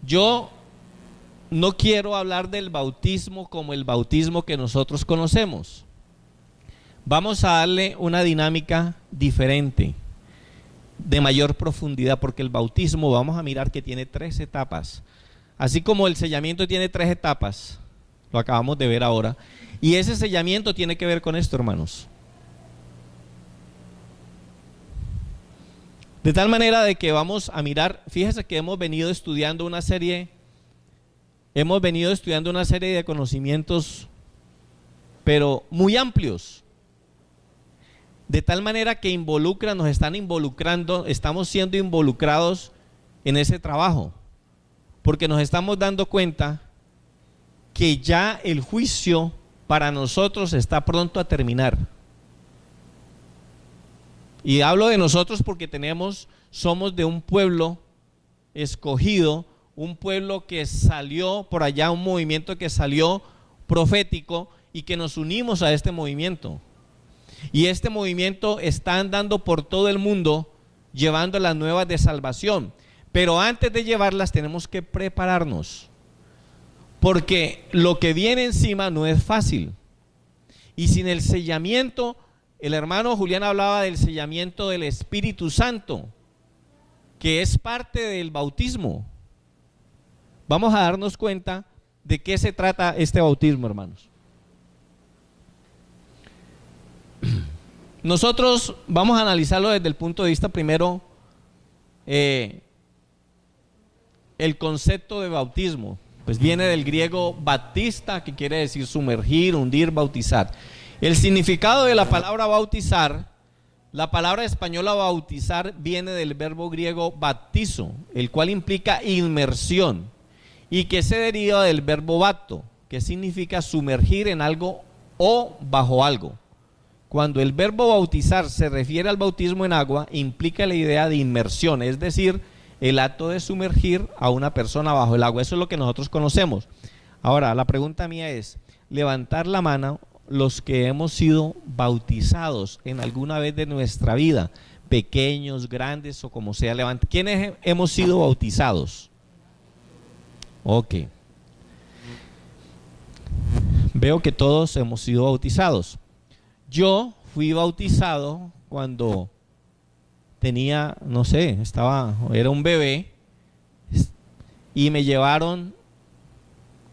Yo no quiero hablar del bautismo como el bautismo que nosotros conocemos. Vamos a darle una dinámica diferente, de mayor profundidad, porque el bautismo vamos a mirar que tiene 3 etapas. Así como el sellamiento tiene 3 etapas, lo acabamos de ver ahora, y ese sellamiento tiene que ver con esto, hermanos. De tal manera de que vamos a mirar, fíjese que hemos venido estudiando una serie de conocimientos, pero muy amplios. De tal manera que nos están involucrando, estamos siendo involucrados en ese trabajo, porque nos estamos dando cuenta que ya el juicio para nosotros está pronto a terminar. Y hablo de nosotros porque somos de un pueblo escogido, un pueblo que salió por allá, un movimiento que salió profético y que nos unimos a este movimiento. Y este movimiento está andando por todo el mundo llevando las nuevas de salvación. Pero antes de llevarlas tenemos que prepararnos, porque lo que viene encima no es fácil. Y sin el sellamiento, el hermano Julián hablaba del sellamiento del Espíritu Santo, que es parte del bautismo. Vamos a darnos cuenta de qué se trata este bautismo, hermanos. Nosotros vamos a analizarlo desde el punto de vista primero, el concepto de bautismo, pues viene del griego baptista, que quiere decir sumergir, hundir, bautizar. El significado de la palabra bautizar, la palabra española bautizar viene del verbo griego baptizo, el cual implica inmersión y que se deriva del verbo bapto, que significa sumergir en algo o bajo algo. Cuando el verbo bautizar se refiere al bautismo en agua, implica la idea de inmersión, es decir, el acto de sumergir a una persona bajo el agua. Eso es lo que nosotros conocemos. Ahora, la pregunta mía es, levantar la mano los que hemos sido bautizados en alguna vez de nuestra vida, pequeños, grandes o como sea. ¿Quiénes hemos sido bautizados? Ok. Veo que todos hemos sido bautizados. Yo fui bautizado cuando tenía, no sé, era un bebé, y me llevaron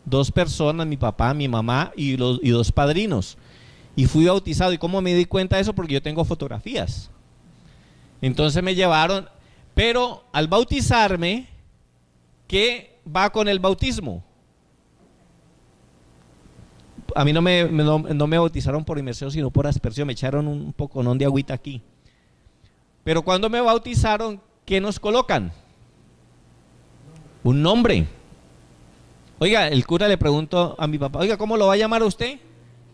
2 personas, mi papá, mi mamá y 2 padrinos, y fui bautizado. ¿Y cómo me di cuenta de eso? Porque yo tengo fotografías. Entonces me llevaron, pero al bautizarme, ¿qué va con el bautismo? A mí no me bautizaron por inmersión, sino por aspersión. Me echaron un poconón de agüita aquí. Pero cuando me bautizaron, ¿qué nos colocan? Un nombre. Oiga, el cura le preguntó a mi papá, oiga, ¿cómo lo va a llamar a usted?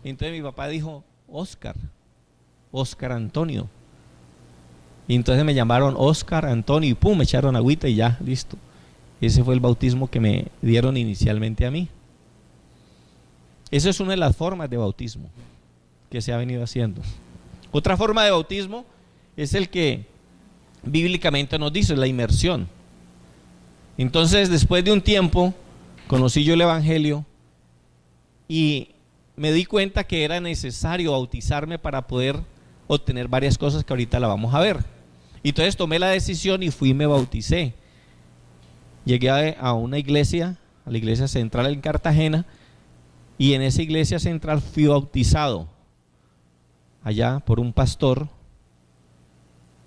Y entonces mi papá dijo, Óscar Antonio. Y entonces me llamaron Óscar Antonio y pum, me echaron agüita y ya, listo. Ese fue el bautismo que me dieron inicialmente a mí. Esa es una de las formas de bautismo que se ha venido haciendo. Otra forma de bautismo es el que bíblicamente nos dice, la inmersión. Entonces, después de un tiempo, conocí yo el Evangelio y me di cuenta que era necesario bautizarme para poder obtener varias cosas que ahorita la vamos a ver. Y entonces tomé la decisión y fui y me bauticé. Llegué a una iglesia, a la iglesia central en Cartagena, y en esa iglesia central fui bautizado allá por un pastor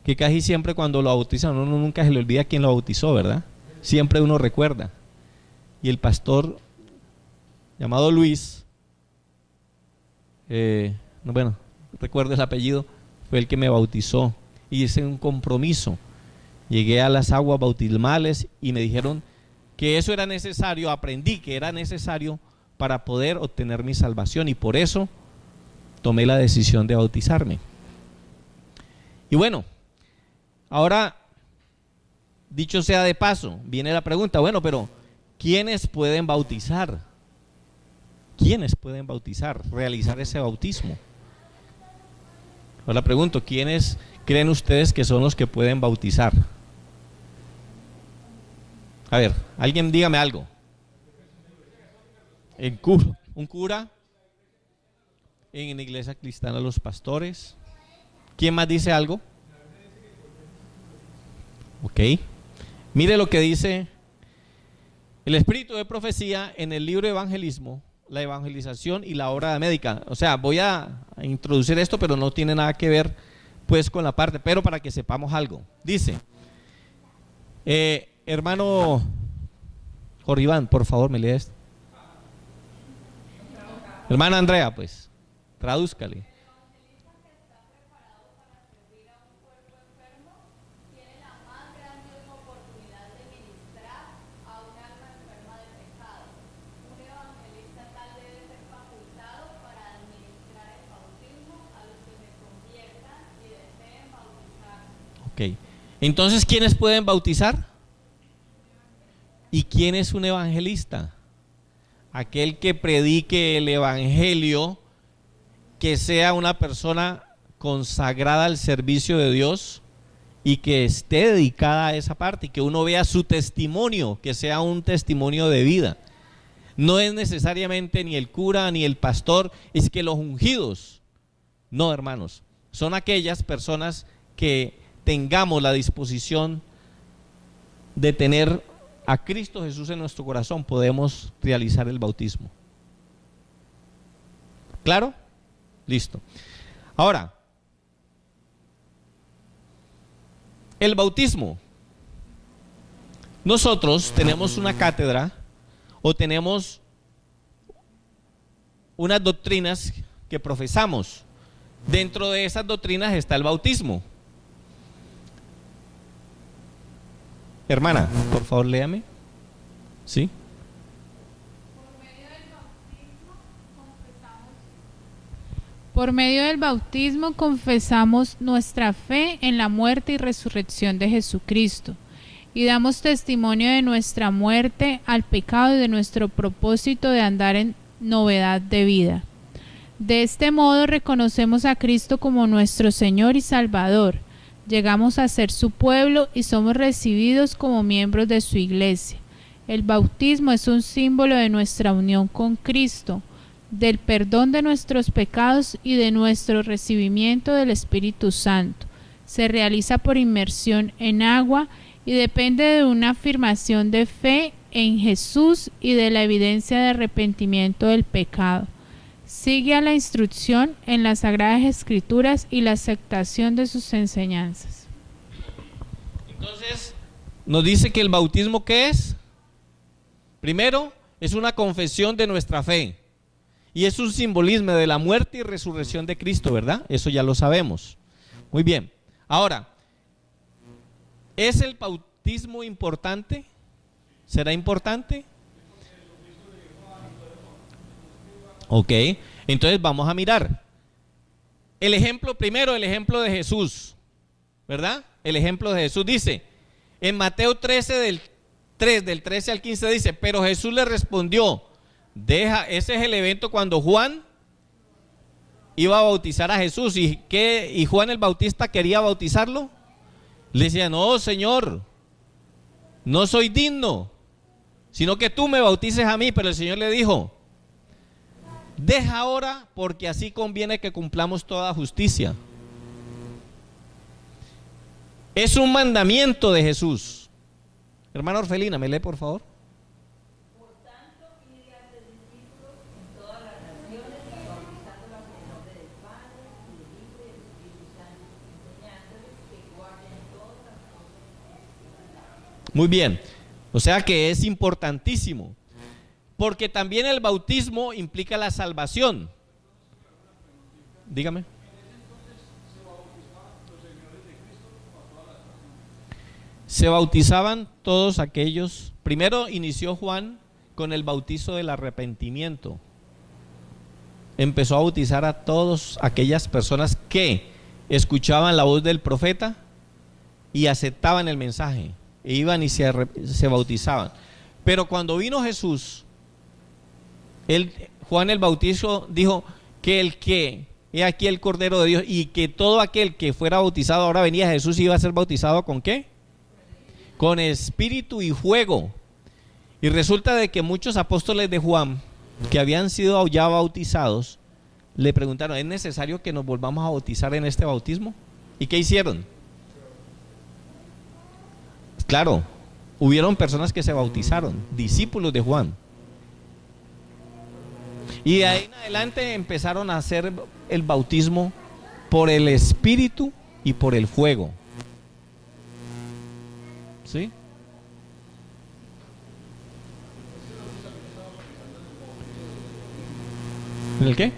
que casi siempre cuando lo bautizan uno nunca se le olvida quién lo bautizó, ¿verdad? Siempre uno recuerda. Y el pastor llamado Luis, bueno, recuerdo el apellido, fue el que me bautizó y hice un compromiso. Llegué a las aguas bautismales y me dijeron que eso era necesario, aprendí que era necesario para poder obtener mi salvación, y por eso tomé la decisión de bautizarme. Y bueno, ahora, dicho sea de paso, viene la pregunta, bueno, pero ¿quiénes pueden bautizar? ¿Quiénes pueden bautizar, realizar ese bautismo? Ahora pregunto, ¿quiénes creen ustedes que son los que pueden bautizar? A ver, alguien dígame algo. Un cura. En la iglesia cristiana los pastores. ¿Quién más dice algo? Ok. Mire lo que dice el espíritu de profecía en el libro de evangelismo, la evangelización y la obra médica. O sea, voy a introducir esto, pero no tiene nada que ver pues con la parte, pero para que sepamos algo. Dice, hermano Joribán, por favor, me lees. Hermana Andrea, pues, tradúzcale. Ok. Entonces, ¿quiénes pueden bautizar? ¿Y quién es un evangelista? Aquel que predique el evangelio, que sea una persona consagrada al servicio de Dios y que esté dedicada a esa parte y que uno vea su testimonio, que sea un testimonio de vida. No es necesariamente ni el cura ni el pastor, es que los ungidos, no, hermanos, son aquellas personas que tengamos la disposición de tener a Cristo Jesús en nuestro corazón, podemos realizar el bautismo. ¿Claro? Listo. Ahora, el bautismo. Nosotros tenemos una cátedra o tenemos unas doctrinas que profesamos. Dentro de esas doctrinas está el bautismo. Hermana, por favor, léame. ¿Sí? Por medio del bautismo confesamos nuestra fe en la muerte y resurrección de Jesucristo y damos testimonio de nuestra muerte al pecado y de nuestro propósito de andar en novedad de vida. De este modo reconocemos a Cristo como nuestro Señor y Salvador. Llegamos a ser su pueblo y somos recibidos como miembros de su iglesia. El bautismo es un símbolo de nuestra unión con Cristo, del perdón de nuestros pecados y de nuestro recibimiento del Espíritu Santo. Se realiza por inmersión en agua y depende de una afirmación de fe en Jesús y de la evidencia de arrepentimiento del pecado. Sigue a la instrucción en las Sagradas Escrituras y la aceptación de sus enseñanzas. Entonces, nos dice que el bautismo, ¿qué es? Primero, es una confesión de nuestra fe. Y es un simbolismo de la muerte y resurrección de Cristo, ¿verdad? Eso ya lo sabemos. Muy bien. Ahora, ¿es el bautismo importante? ¿Será importante? Ok, entonces vamos a mirar. El ejemplo primero, el ejemplo de Jesús, ¿verdad? El ejemplo de Jesús dice, en Mateo 13, del 13 al 15 dice, pero Jesús le respondió, ese es el evento cuando Juan iba a bautizar a Jesús. ¿Y Juan el Bautista quería bautizarlo? Le decía, no, Señor, no soy digno, sino que tú me bautices a mí. Pero el Señor le dijo, deja ahora, porque así conviene que cumplamos toda justicia. Es un mandamiento de Jesús. Hermana Orfelina, ¿me lee por favor? Por tanto, id y haced discípulos en todas las naciones, bautizándolos en el nombre del Padre, y del Hijo y del Espíritu Santo, enseñándoles que guarden todas las cosas. Muy bien, o sea que es importantísimo, porque también el bautismo implica la salvación. Dígame. Se bautizaban todos aquellos. Primero inició Juan con el bautizo del arrepentimiento. Empezó a bautizar a todas aquellas personas que escuchaban la voz del profeta y aceptaban el mensaje, e iban y se bautizaban. Pero cuando vino Jesús, Juan el Bautista dijo que he aquí el Cordero de Dios, y que todo aquel que fuera bautizado, ahora venía Jesús y iba a ser bautizado ¿con qué? Con espíritu y fuego. Y resulta de que muchos apóstoles de Juan, que habían sido ya bautizados, le preguntaron, ¿es necesario que nos volvamos a bautizar en este bautismo? ¿Y qué hicieron? Claro, hubieron personas que se bautizaron, discípulos de Juan. Y de ahí en adelante empezaron a hacer el bautismo por el Espíritu y por el fuego. ¿Sí? ¿En el qué?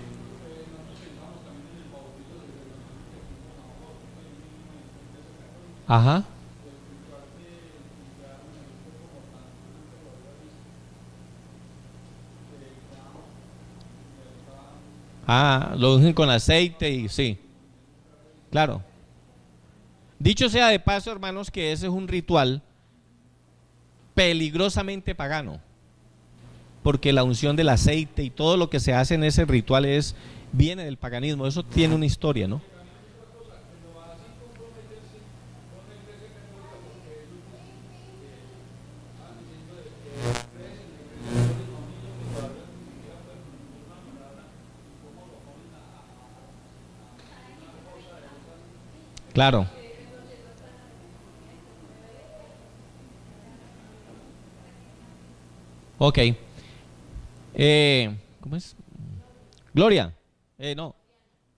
Ajá. Ah, lo ungen con aceite y sí. Claro. Dicho sea de paso, hermanos, que ese es un ritual peligrosamente pagano. Porque la unción del aceite y todo lo que se hace en ese ritual viene del paganismo. Eso tiene una historia, ¿no? Claro. Ok. ¿Cómo es? Gloria. No.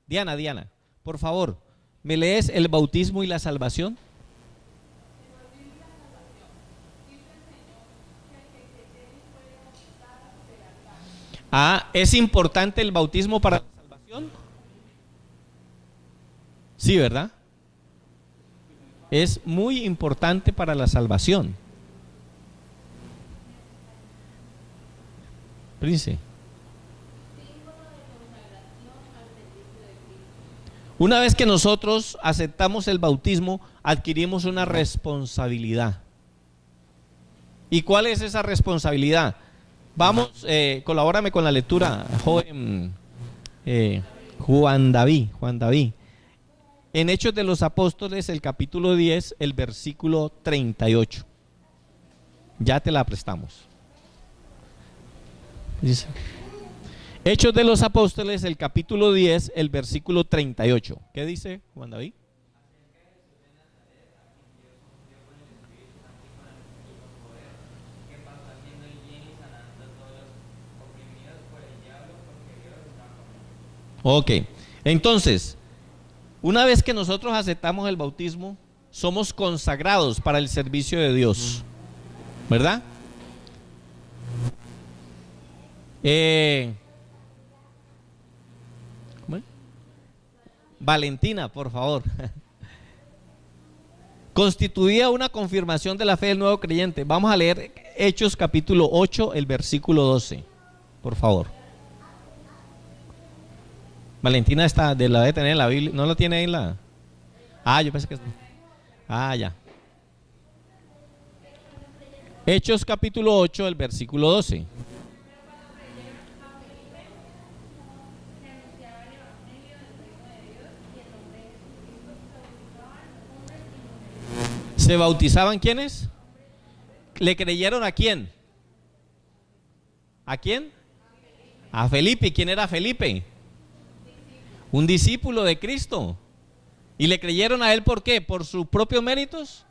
Diana. Por favor, ¿me lees el bautismo y la salvación? Ah, ¿es importante el bautismo para la salvación? Sí, ¿verdad? Es muy importante para la salvación. Prince. Una vez que nosotros aceptamos el bautismo, adquirimos una responsabilidad. ¿Y cuál es esa responsabilidad? Vamos, colabórame con la lectura, joven Juan David. En Hechos de los Apóstoles, el capítulo 10, el versículo 38. Ya te la prestamos. Dice, Hechos de los Apóstoles, el capítulo 10, el versículo 38. ¿Qué dice Juan David? Ok, entonces, una vez que nosotros aceptamos el bautismo, somos consagrados para el servicio de Dios, ¿verdad? ¿Cómo es? Valentina, por favor. Constituía una confirmación de la fe del nuevo creyente. Vamos a leer Hechos capítulo 8, el versículo 12, por favor. Valentina está, de la de tener en la Biblia, ¿no lo tiene ahí en la? Ah, yo pensé que... Ah, ya. Hechos capítulo 8, el versículo 12. ¿Se bautizaban quiénes? ¿Le creyeron a quién? ¿A quién? A Felipe. ¿Quién era Felipe? Un discípulo de Cristo. ¿Y le creyeron a él por qué? ¿Por sus propios méritos?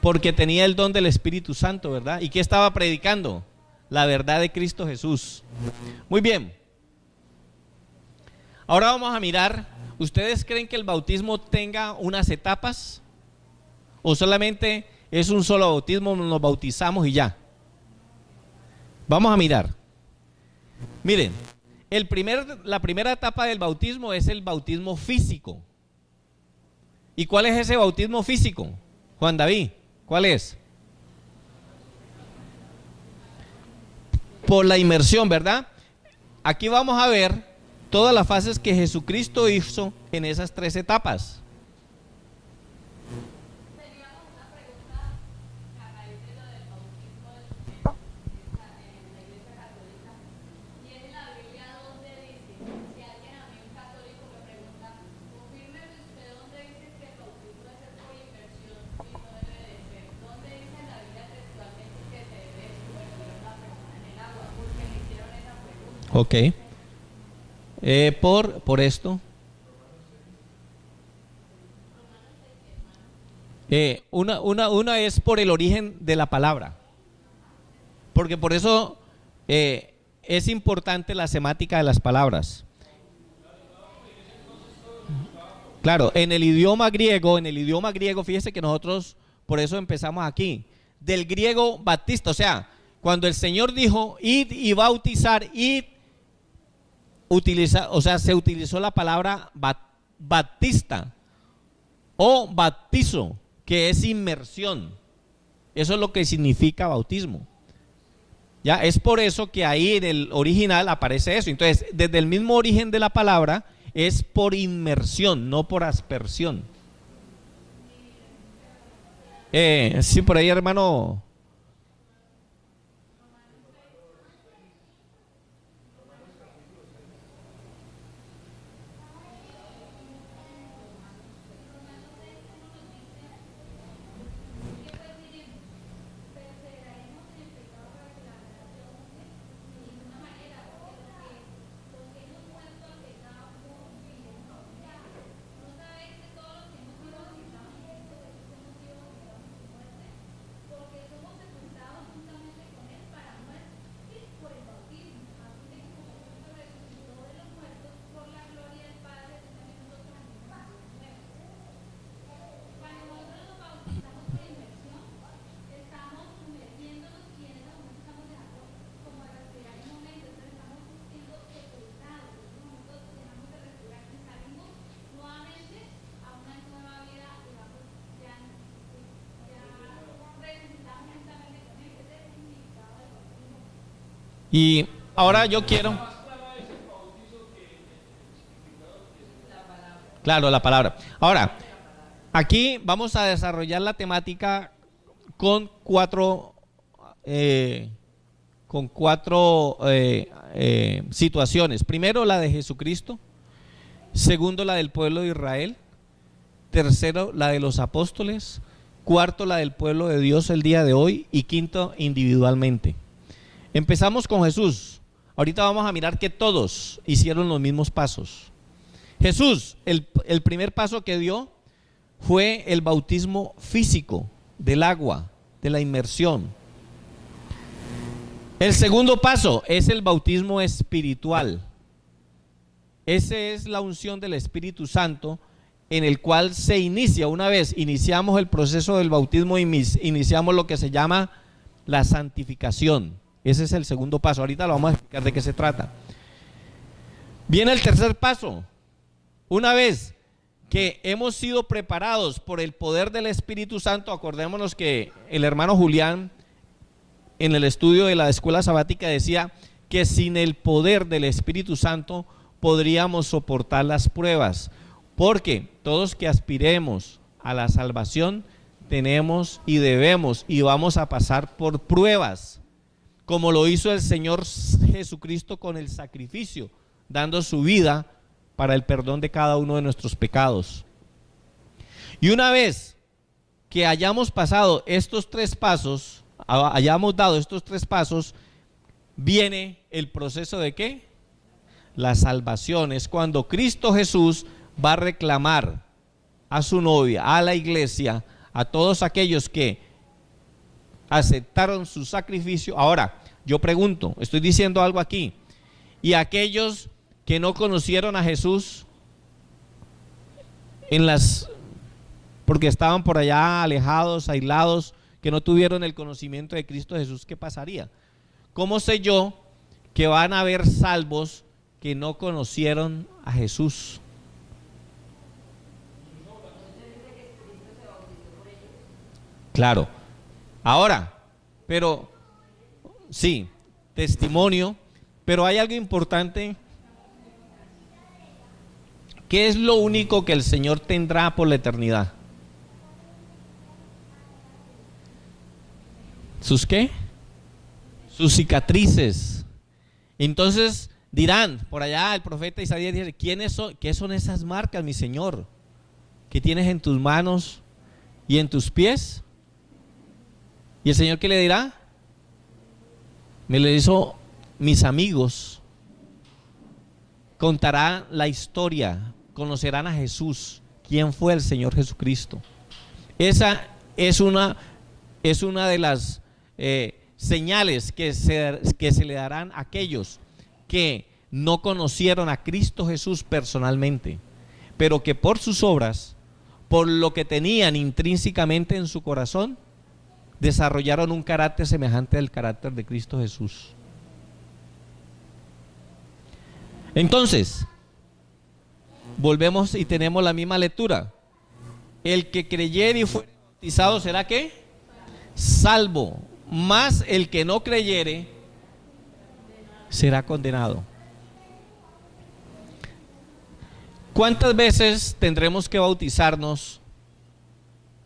Porque tenía el don del Espíritu Santo, ¿verdad? ¿Y qué estaba predicando? La verdad de Cristo Jesús. Muy bien. Ahora vamos a mirar, ¿ustedes creen que el bautismo tenga unas etapas? ¿O solamente es un solo bautismo, nos bautizamos y ya? Vamos a mirar. Miren, la primera etapa del bautismo es el bautismo físico. ¿Y cuál es ese bautismo físico? Juan David, ¿cuál es? Por la inmersión, ¿verdad? Aquí vamos a ver todas las fases que Jesucristo hizo en esas tres etapas. Ok. Por esto. Una es por el origen de la palabra. Porque por eso es importante la semática de las palabras. Claro, en el idioma griego, fíjese que nosotros por eso empezamos aquí. Del griego baptista, o sea, cuando el Señor dijo id y bautizar, id, se utilizó la palabra baptista o baptizo, que es inmersión. Eso es lo que significa bautismo. Ya, es por eso que ahí en el original aparece eso. Entonces, desde el mismo origen de la palabra es por inmersión, no por aspersión. Sí, por ahí, hermano. Y ahora yo quiero. Claro, la palabra. Ahora, aquí vamos a desarrollar la temática con cuatro situaciones. Primero, la de Jesucristo. Segundo, la del pueblo de Israel. Tercero, la de los apóstoles. Cuarto, la del pueblo de Dios el día de hoy. Y quinto, individualmente. Empezamos con Jesús. Ahorita vamos a mirar que todos hicieron los mismos pasos. Jesús, el primer paso que dio fue el bautismo físico del agua, de la inmersión. El segundo paso es el bautismo espiritual. Esa es la unción del Espíritu Santo, en el cual se inicia, una vez iniciamos el proceso del bautismo, iniciamos lo que se llama la santificación. Ese es el segundo paso. Ahorita lo vamos a explicar de qué se trata. Viene el tercer paso. Una vez que hemos sido preparados por el poder del Espíritu Santo, acordémonos que el hermano Julián en el estudio de la escuela sabática decía que sin el poder del Espíritu Santo podríamos soportar las pruebas, porque todos que aspiremos a la salvación tenemos y debemos y vamos a pasar por pruebas, como lo hizo el Señor Jesucristo con el sacrificio, dando su vida para el perdón de cada uno de nuestros pecados. Y una vez que hayamos pasado estos tres pasos, hayamos dado estos tres pasos, viene el proceso de ¿qué? La salvación. Es cuando Cristo Jesús va a reclamar a su novia, a la iglesia, a todos aquellos que aceptaron su sacrificio. Ahora, yo pregunto, estoy diciendo algo aquí, y aquellos que no conocieron a Jesús porque estaban por allá alejados, aislados, que no tuvieron el conocimiento de Cristo Jesús, ¿qué pasaría? ¿Cómo sé yo que van a haber salvos que no conocieron a Jesús? Claro. Ahora, pero sí, testimonio, pero hay algo importante. ¿Qué es lo único que el Señor tendrá por la eternidad? ¿Sus qué? Sus cicatrices. Entonces dirán, por allá el profeta Isaías dice, ¿qué son esas marcas, mi Señor, que tienes en tus manos y en tus pies? ¿Y el Señor qué le dirá? Me lo hizo mis amigos, contará la historia, conocerán a Jesús, quién fue el Señor Jesucristo. Esa es una de las señales que se le darán a aquellos que no conocieron a Cristo Jesús personalmente, pero que por sus obras, por lo que tenían intrínsecamente en su corazón, desarrollaron un carácter semejante al carácter de Cristo Jesús. Entonces, volvemos y tenemos la misma lectura. El que creyere y fuere bautizado será ¿qué? Salvo, mas el que no creyere será condenado. ¿Cuántas veces tendremos que bautizarnos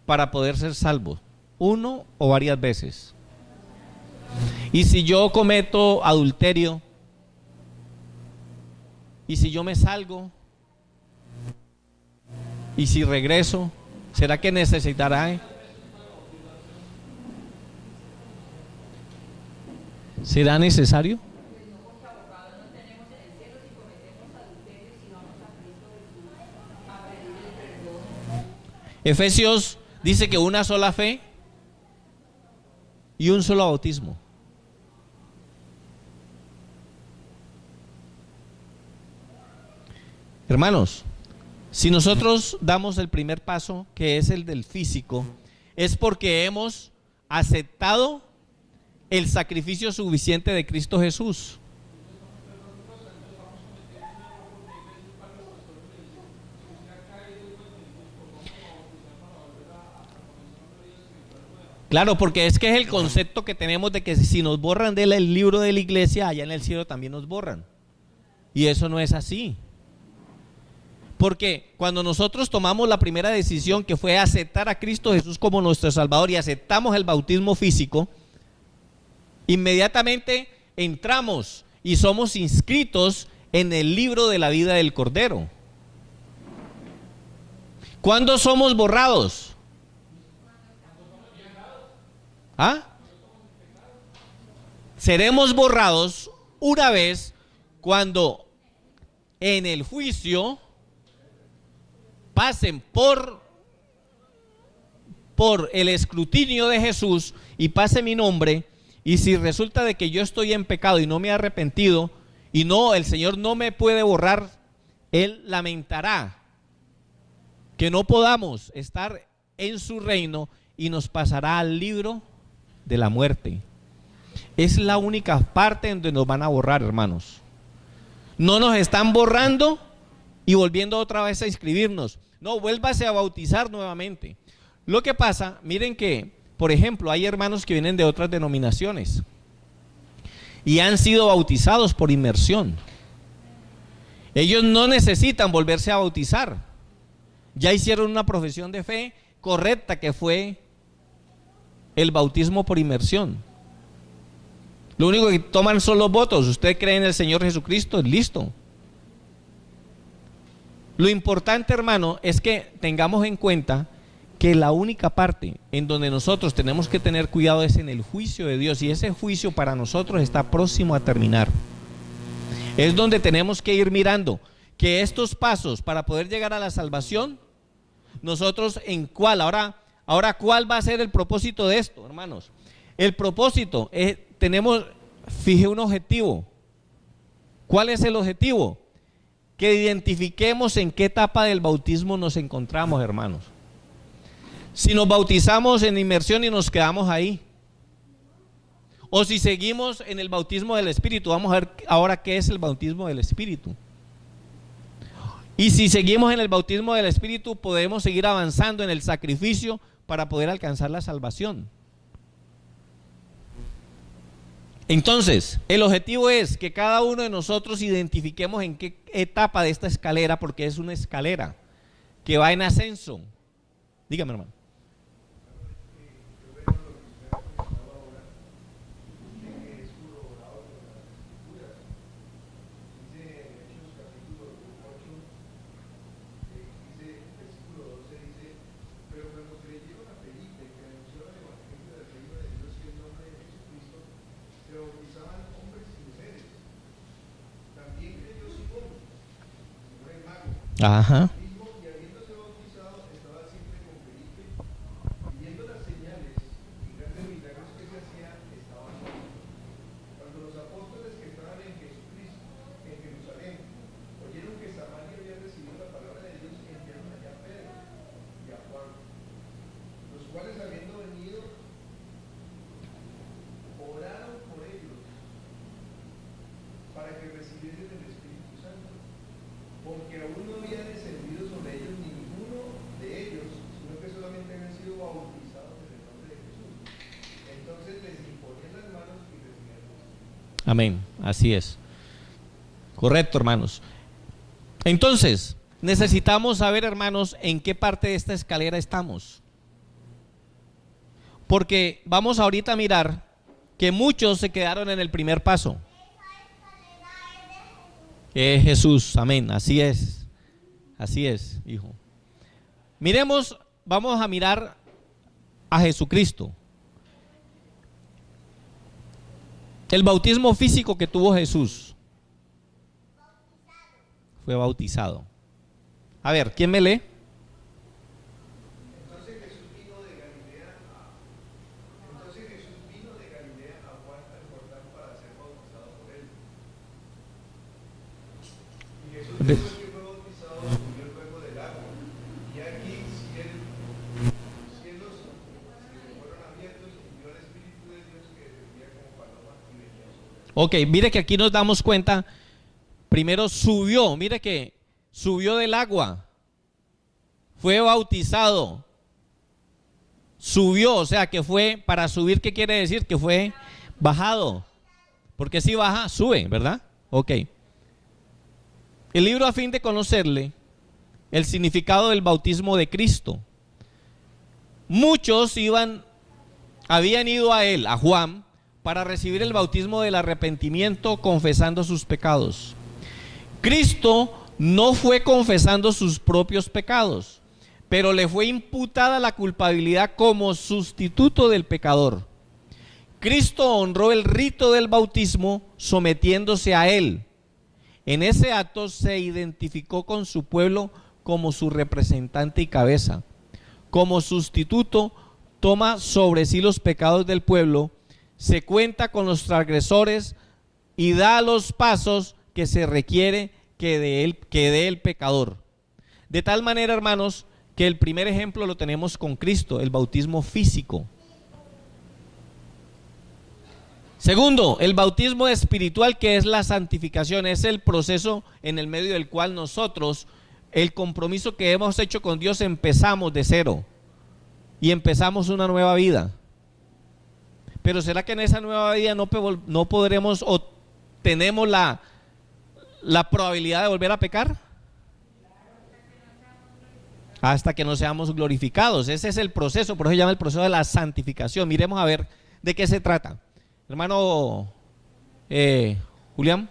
para poder ser salvos? ¿Uno o varias veces? Y si yo cometo adulterio, y si yo me salgo, y si regreso, ¿será que necesitará? ¿Será necesario? Efesios dice que una sola fe y un solo bautismo. Hermanos, si nosotros damos el primer paso, que es el del físico, es porque hemos aceptado el sacrificio suficiente de Cristo Jesús. Claro, porque es que es el concepto que tenemos de que si nos borran del libro de la iglesia, allá en el cielo también nos borran. Y eso no es así. Porque cuando nosotros tomamos la primera decisión, que fue aceptar a Cristo Jesús como nuestro Salvador, y aceptamos el bautismo físico, inmediatamente entramos y somos inscritos en el libro de la vida del Cordero. ¿Cuándo somos borrados? ¿Ah? Seremos borrados una vez cuando en el juicio pasen por el escrutinio de Jesús y pase mi nombre, y si resulta de que yo estoy en pecado y no me he arrepentido y no, el Señor no me puede borrar, Él lamentará que no podamos estar en su reino y nos pasará al libro de la muerte. Es la única parte en donde nos van a borrar, hermanos. No nos están borrando y volviendo otra vez a inscribirnos. No, vuélvase a bautizar nuevamente. Lo que pasa, miren que, por ejemplo, hay hermanos que vienen de otras denominaciones y han sido bautizados por inmersión. Ellos no necesitan volverse a bautizar. Ya hicieron una profesión de fe correcta, que fue el bautismo por inmersión. Lo único que toman son los votos. Usted cree en el Señor Jesucristo, listo. Lo importante, hermano, es que tengamos en cuenta que la única parte en donde nosotros tenemos que tener cuidado es en el juicio de Dios, y ese juicio para nosotros está próximo a terminar. Es donde tenemos que ir mirando que estos pasos para poder llegar a la salvación, nosotros en cuál, ahora cuál va a ser el propósito de esto, hermanos. El propósito es, fije un objetivo. ¿Cuál es el objetivo? Que identifiquemos en qué etapa del bautismo nos encontramos, hermanos. Si nos bautizamos en inmersión y nos quedamos ahí, o si seguimos en el bautismo del Espíritu. Vamos a ver ahora qué es el bautismo del Espíritu. Y si seguimos en el bautismo del Espíritu, podemos seguir avanzando en el sacrificio para poder alcanzar la salvación. Entonces, el objetivo es que cada uno de nosotros identifiquemos en qué etapa de esta escalera, porque es una escalera que va en ascenso. Dígame, hermano. Ajá. Amén, así es. Correcto, hermanos. Entonces, necesitamos saber, hermanos, en qué parte de esta escalera estamos. Porque vamos ahorita a mirar que muchos se quedaron en el primer paso. Jesús, amén, así es, hijo. Miremos, vamos a mirar a Jesucristo. El bautismo físico que tuvo Jesús. Fue bautizado. A ver, ¿quién me lee? Entonces Jesús vino de Galilea a Juan al Jordán para ser bautizado por él. Y Jesús, después que fue bautizado, subió luego del agua. Y aquí cielos se fueron abiertos y vio al Espíritu de Dios que descendía como paloma y venía sobre él. Ok, mire que aquí nos damos cuenta. Primero subió, mire que subió del agua, fue bautizado, subió, o sea que fue, para subir, ¿qué quiere decir? Que fue bajado, porque si baja, sube, ¿verdad? Ok. El libro, a fin de conocerle el significado del bautismo de Cristo. Muchos habían ido a él, a Juan, para recibir el bautismo del arrepentimiento, confesando sus pecados. Cristo no fue confesando sus propios pecados, pero le fue imputada la culpabilidad como sustituto del pecador. Cristo honró el rito del bautismo sometiéndose a él. En ese acto se identificó con su pueblo como su representante y cabeza. Como sustituto, toma sobre sí los pecados del pueblo, se cuenta con los transgresores y da los pasos que se requiere que dé el pecador. De tal manera, hermanos, que el primer ejemplo lo tenemos con Cristo, el bautismo físico. Segundo, el bautismo espiritual, que es la santificación, es el proceso en el medio del cual nosotros, el compromiso que hemos hecho con Dios, empezamos de cero y empezamos una nueva vida. Pero ¿será que en esa nueva vida no podremos o tenemos la probabilidad de volver a pecar? Hasta que no seamos glorificados. Ese es el proceso, por eso se llama el proceso de la santificación. Miremos a ver de qué se trata. Hermano Julián.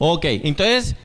Ok, entonces